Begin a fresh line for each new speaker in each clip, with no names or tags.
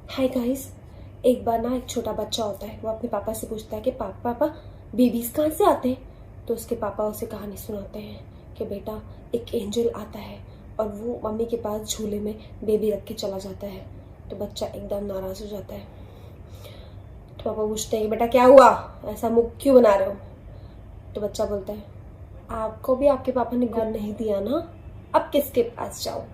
Hi guys. एक बार ना एक छोटा बच्चा होता है, वो अपने पापा से पूछता है कि पापा बेबीज कहाँ से आते हैं। तो उसके पापा उसे कहानी सुनाते हैं कि बेटा एक एंजल आता है और वो मम्मी के पास झूले में बेबी रख के चला जाता है। तो बच्चा एकदम नाराज हो जाता है। तो पापा पूछते हैं कि बेटा क्या हुआ, ऐसा मुंह क्यों बना रहे हो। तो बच्चा बोलता है आपको भी आपके पापा ने गुण नहीं दिया ना, अब किसके पास जाओ।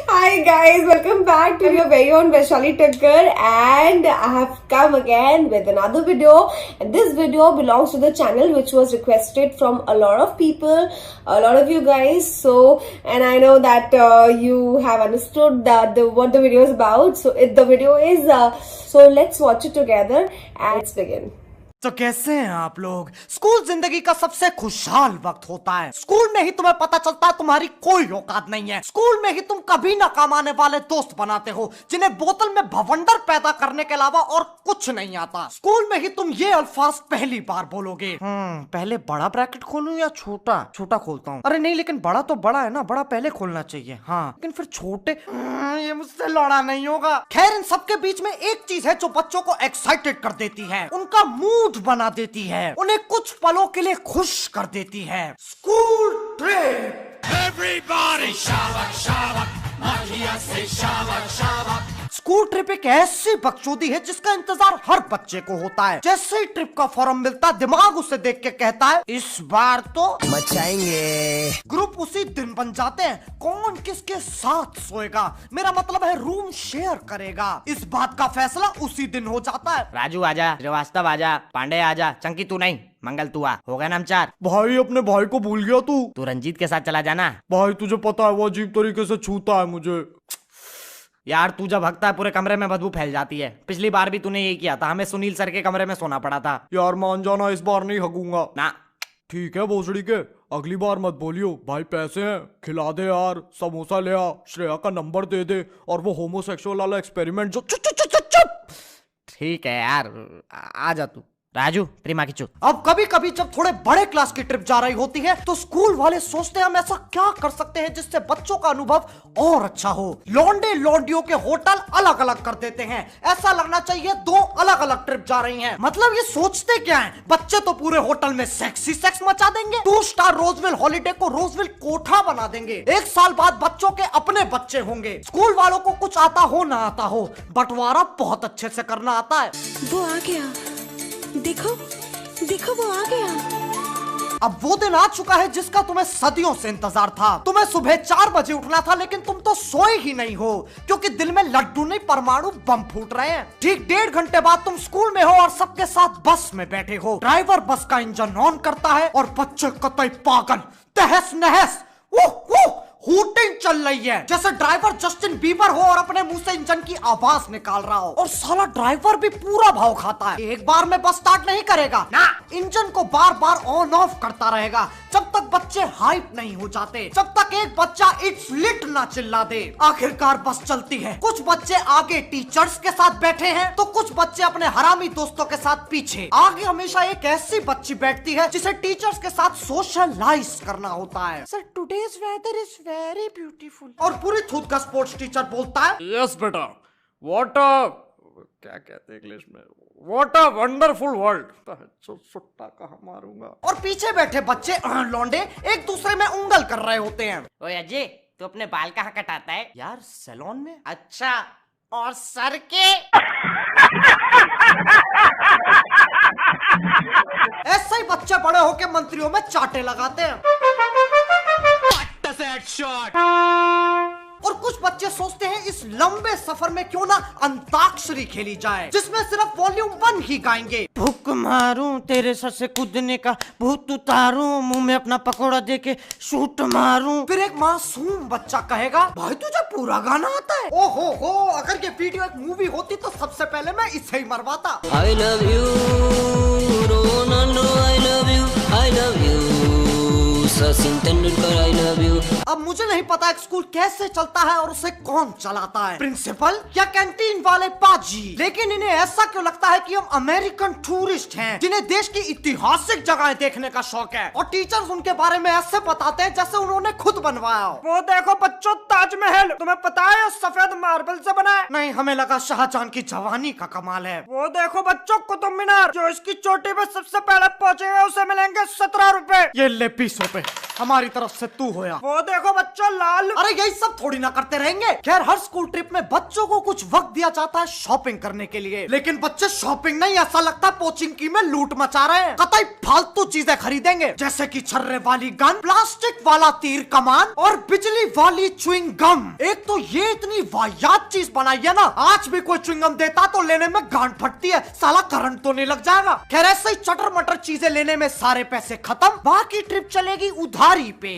Hi guys, welcome back to your very own Vaishali Thakkar, and I have come again with another video, and this video belongs to the channel which was requested from a lot of people, a lot of you guys. So, and I know that you have understood that what the video is about. So the video is so let's watch it together and let's begin.
तो कैसे हैं आप लोग। School जिंदगी का सबसे खुशहाल वक्त होता है। स्कूल में ही तुम्हें पता चलता है तुम्हारी कोई औकात नहीं है। स्कूल में ही तुम कभी ना काम आने वाले दोस्त बनाते हो जिन्हें बोतल में भवंडर पैदा करने के अलावा और कुछ नहीं आता। स्कूल में ही तुम ये अल्फाज पहली बार बोलोगे, पहले बड़ा ब्रैकेट खोलूं या छोटा। छोटा खोलता हूँ। अरे नहीं, लेकिन बड़ा तो बड़ा है ना, बड़ा पहले खोलना चाहिए। हाँ लेकिन फिर छोटे, ये मुझसे लड़ा नहीं होगा। खैर, इन सबके बीच में एक चीज है जो बच्चों को एक्साइटेड कर देती है, उनका मूड बना देती है, उन्हें कुछ पलों के लिए खुश कर देती है। School trip. एवरीबॉडी शाबाश शाबाश, माहिया से शाबाश शाबाश। स्कूल ट्रिप एक ऐसी बकचोदी है जिसका इंतजार हर बच्चे को होता है। जैसे ही ट्रिप का फॉर्म मिलता, दिमाग उसे देख के कहता है इस बार तो मचाएंगे। ग्रुप उसी दिन बन जाते हैं, कौन किसके साथ सोएगा, मेरा मतलब है रूम शेयर करेगा। इस बात का फैसला उसी दिन हो जाता है।
राजू आजा, श्रीवास्तव आजा, पांडे आजा, चंकी तू नहीं, मंगल तू आ। हो गया नाम 4।
भाई अपने भाई को भूल गया तू
रंजीत के साथ चला जाना।
भाई तुझे पता है वो अजीब तरीके से छूता है मुझे।
यार तू जब हकता है पूरे कमरे में बदबू फैल जाती है। पिछली बार भी तूने यही किया था, हमें सुनील सर के कमरे में सोना पड़ा था।
यार मान जाना, इस बार नहीं हगूंगा
ना।
ठीक है भोसड़ी के, अगली बार मत बोलियो। भाई पैसे हैं, खिला दे यार, समोसा ले आ, श्रेया का नंबर दे दे, और वो होमोसेक्सुअल वाला एक्सपेरिमेंट जो चुप चुप चुप चुप।
ठीक है यार, आ जा तू। राजू तेरी माँ की चुप।
अब कभी कभी जब थोड़े बड़े क्लास की ट्रिप जा रही होती है तो स्कूल वाले सोचते हैं हम ऐसा क्या कर सकते हैं जिससे बच्चों का अनुभव और अच्छा हो। लौंडे लौंडियों के होटल अलग अलग कर देते हैं, ऐसा लगना चाहिए 2 अलग अलग ट्रिप जा रही हैं। मतलब ये सोचते क्या है, बच्चे तो पूरे होटल में सेक्सी सेक्स मचा देंगे, 2 स्टार रोजविल हॉलिडे को रोजविल कोठा बना देंगे। 1 साल बाद बच्चों के अपने बच्चे होंगे। स्कूल वालों को कुछ आता हो ना आता हो, बंटवारा बहुत अच्छे से करना आता है।
वो आ गया, देखो देखो वो आ गया।
अब वो दिन आ चुका है जिसका तुम्हें सदियों से इंतजार था। तुम्हें सुबह 4 बजे उठना था, लेकिन तुम तो सोए ही नहीं हो क्योंकि दिल में लड्डू नहीं परमाणु बम फूट रहे हैं। ठीक 1.5 घंटे बाद तुम स्कूल में हो और सबके साथ बस में बैठे हो। ड्राइवर बस का इंजन ऑन करता है और बच्चे कतई पागल तहस नहस हूटिंग चल रही है, जैसे ड्राइवर जस्टिन बीबर हो और अपने मुंह से इंजन की आवाज निकाल रहा हो। और साला ड्राइवर भी पूरा भाव खाता है, एक बार में बस स्टार्ट नहीं करेगा ना, इंजन को बार बार ऑन ऑफ करता रहेगा जब तक बच्चे हाइप नहीं हो जाते, जब तक एक बच्चा इट्स लिट ना चिल्ला दे। आखिरकार बस चलती है। कुछ बच्चे आगे टीचर्स के साथ बैठे हैं तो कुछ बच्चे अपने हरामी दोस्तों के साथ पीछे। आगे हमेशा एक ऐसी बच्ची बैठती है जिसे टीचर्स के साथ सोशलाइज करना होता है। Sir today's weather is very beautiful. और पूरी थूत का स्पोर्ट्स टीचर बोलता है यस बेटा, व्हाट क्या कहते हैं इंग्लिश में, व्हाट अ वंडरफुल वर्ल्ड। सुट्टा कहाँ मारूंगा। और पीछे बैठे बच्चे लौंडे एक दूसरे में उंगल कर रहे होते हैं।
ओए अजय, तू अपने बाल कहाँ कटाता है?
यार सैलून में।
अच्छा, और सर के?
ऐसे ही बच्चे बड़े होके मंत्रियों में चाटे लगाते हैं। और कुछ बच्चे सोचते हैं इस लंबे सफर में क्यों ना अंताक्षरी खेली जाए जिसमें सिर्फ वॉल्यूम 1 ही गाएंगे।
भूख मारूं तेरे सर से कूदने का, भूत उतारूं मुंह में अपना पकोड़ा देके शूट मारूं।
फिर एक मासूम बच्चा कहेगा भाई तुझे पूरा गाना आता है। ओहो हो, अगर ये वीडियो एक मूवी होती तो सबसे पहले मैं इसे ही मरवाता।
I love you, Ronaldo, I love you, Sachin Tendulkar I love you.
अब मुझे नहीं पता एक स्कूल कैसे चलता है और उसे कौन चलाता है, प्रिंसिपल या कैंटीन वाले पाजी, लेकिन इन्हें ऐसा क्यों लगता है कि हम अमेरिकन टूरिस्ट हैं जिन्हें देश की ऐतिहासिक जगहें देखने का शौक है, और टीचर्स उनके बारे में ऐसे बताते हैं जैसे उन्होंने खुद बनवाया हो।
वो देखो बच्चों, ताजमहल तुम्हें पता है सफेद मार्बल से बना है।
नहीं, हमें लगा शाहजहां की जवानी का कमाल है।
वो देखो बच्चों, कुतुब मीनार, जो इसकी चोटी पे सबसे पहले पहुंचेगा उसे मिलेंगे 17 रुपए।
ये ले 20 रुपए हमारी तरफ से तू होया।
वो देखो बच्चों, लाल।
अरे यही सब थोड़ी ना करते रहेंगे। खैर, हर स्कूल ट्रिप में बच्चों को कुछ वक्त दिया जाता है शॉपिंग करने के लिए, लेकिन बच्चे शॉपिंग नहीं, ऐसा लगता है पोचिंकी में लूट मचा रहे हैं। कतई फालतू चीजें खरीदेंगे, जैसे कि छर्रे वाली गन, प्लास्टिक वाला तीर कमान और बिजली वाली च्युइंग गम। एक तो ये इतनी वाहियात चीज बनाई है ना, आज भी कोई च्युइंग गम देता तो लेने में गांठ फटती है, साला करंट तो नहीं लग जाएगा। खैर, ऐसे ही चटर मटर चीजें लेने में सारे पैसे खत्म, बाकी ट्रिप चलेगी उधारी पे।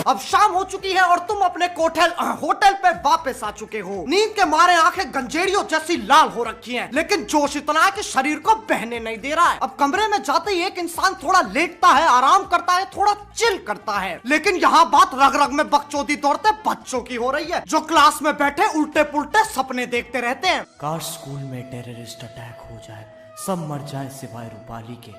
अब शाम हो चुकी है और तुम अपने होटल पे वापस आ चुके हो। नींद के मारे आंखें गंजेड़ियों जैसी लाल हो रखी हैं, लेकिन जोश इतना है कि शरीर को बहने नहीं दे रहा है। अब कमरे में जाते ही एक इंसान थोड़ा लेटता है, आराम करता है, थोड़ा चिल करता है, लेकिन यहाँ बात रग रग में बकचोदी दौड़ते बच्चों की हो रही है, जो क्लास में बैठे उल्टे पुल्टे सपने देखते रहते हैं।
काश स्कूल में टेररिस्ट अटैक हो जाए, सब मर जाए सिवाय रूपाली के,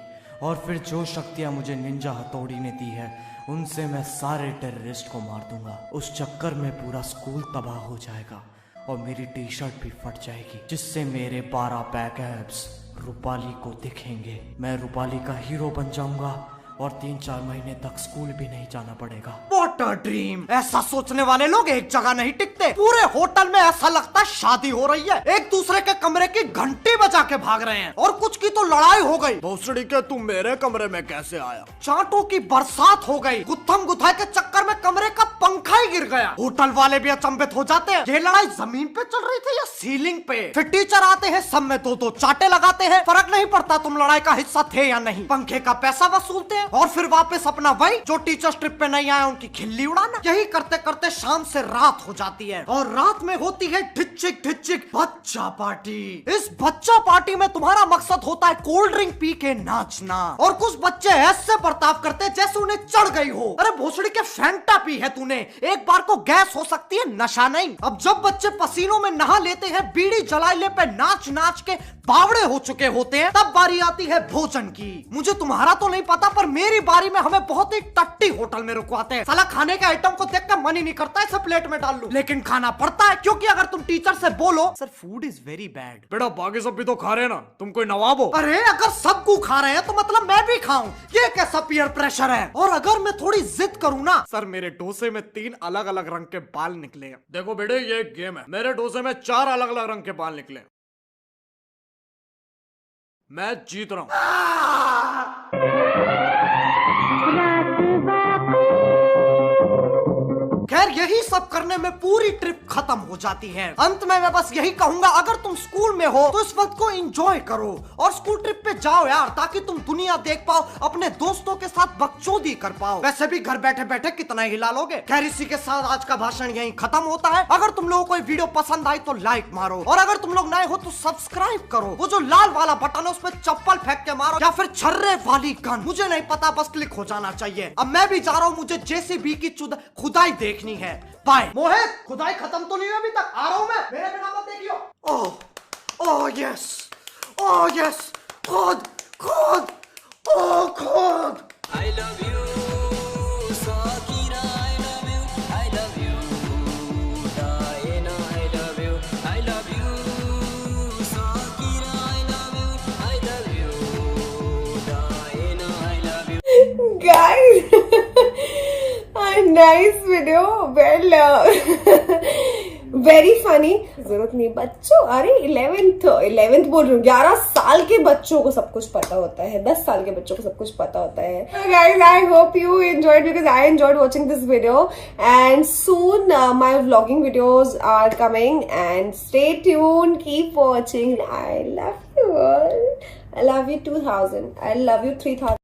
और फिर जो शक्तियां मुझे निंजा हथौड़ी ने दी है उनसे मैं सारे टेररिस्ट को मार दूंगा। उस चक्कर में पूरा स्कूल तबाह हो जाएगा और मेरी टी शर्ट भी फट जाएगी, जिससे मेरे 12 पैक एब्स रूपाली को दिखेंगे। मैं रूपाली का हीरो बन जाऊंगा और 3-4 महीने तक स्कूल भी नहीं जाना पड़ेगा।
What a dream! ऐसा सोचने वाले लोग एक जगह नहीं टिकते। पूरे होटल में ऐसा लगता है शादी हो रही है। एक दूसरे के कमरे की घंटी बजा के भाग रहे हैं, और कुछ की तो लड़ाई हो गई। भोसड़ी के तू मेरे कमरे में कैसे आया? चांटों की बरसात हो गई। गुत्थम गुथाई के चक्कर में कमरे का पंखा ही गिर गया। होटल वाले भी अचंभित हो जाते हैं, ये लड़ाई जमीन पे चल रही थी या सीलिंग पे। फिर टीचर आते हैं, सब में 2-2 चाटे लगाते हैं, फर्क नहीं पड़ता तुम लड़ाई का हिस्सा थे या नहीं। पंखे का पैसा वसूलते हैं और फिर वापस अपना वही जो टीचर्स ट्रिप पे नहीं आए उनकी खिल्ली उड़ाना। यही करते करते शाम से रात हो जाती है, और रात में होती है ढिच्चिक ढिच्चिक बच्चा पार्टी। इस बच्चा पार्टी में तुम्हारा मकसद होता है कोल्ड ड्रिंक पी के नाचना, और कुछ बच्चे ऐसे बर्ताव करते हैं जैसे उन्हें चढ़ गई हो। अरे भोसड़ी के फैंटा पी है तूने, एक बार को गैस हो सकती है, नशा नहीं। अब जब बच्चे पसीनों में नहा लेते हैं, बीड़ी जलाइले पे नाच नाच के बावड़े हो चुके होते हैं, तब बारी आती है भोजन की। मुझे तुम्हारा तो नहीं पता, पर मेरी बारी में हमें बहुत ही टट्टी होटल में रुकवाते हैं। साला खाने के आइटम को देख कर मन ही नहीं करता है इसे प्लेट में डाल लूं, लेकिन खाना पड़ता है, क्योंकि अगर तुम टीचर से बोलो sir food is very bad,
बेटा बाकी सब भी तो खा रहे हैं ना, तुम कोई नवाब हो।
अरे अगर सबको खा रहे हैं तो मतलब मैं भी खाऊं, ये कैसा पीयर प्रेशर है। और अगर मैं थोड़ी जिद करूं ना,
सर मेरे डोसे में 3 अलग अलग रंग के बाल निकले हैं। देखो बेटे, ये एक गेम है, मेरे डोसे में 4 अलग अलग रंग के बाल निकले। मैं जीत रहा हूं।
खैर, यही सब करने में पूरी ट्रिप खत्म हो जाती है। अंत में मैं बस यही कहूंगा, अगर तुम स्कूल में हो तो इस वक्त को एंजॉय करो और स्कूल ट्रिप पे जाओ यार, ताकि तुम दुनिया देख पाओ, अपने दोस्तों के साथ बकचोदी कर पाओ। वैसे भी घर बैठे बैठे कितना हिला लोगे। खैर, इसी के साथ आज का भाषण यहीं खत्म होता है। अगर तुम लोगों को वीडियो पसंद आई तो लाइक मारो, और अगर तुम लोग नए हो तो सब्सक्राइब करो। वो जो लाल वाला बटन है उस पर चप्पल फेंक के मारो, या फिर छर्रे वाली गन, मुझे नहीं पता, बस क्लिक हो जाना चाहिए। अब मैं भी जा रहा हूँ, मुझे जेसीबी की खुदाई देखनी है। बाय। मोहित, खुदाई खत्म तो नहीं हुई अभी तक, आ रहा हूं मैं, मेरे बिना मत देखियो। ओह यस, ओह यस, खुद खुद, ओह खुद।
I love you, Sakina, I love you, I love you, Diana, I love you, I love you, Sakina, I love you, I love you, Diana, I love you.
Guys, a nice video, very funny. जरूरत नहीं बच्चों, अरे 11th बोल रही हूँ, 11 साल के बच्चों को सब कुछ पता होता है, 10 साल के बच्चों को सब कुछ पता होता है. Guys, I hope you enjoyed, because I enjoyed watching this video, and soon my vlogging videos are coming, and stay tuned, keep watching. I love you all. I love you 2000. I love you 3000.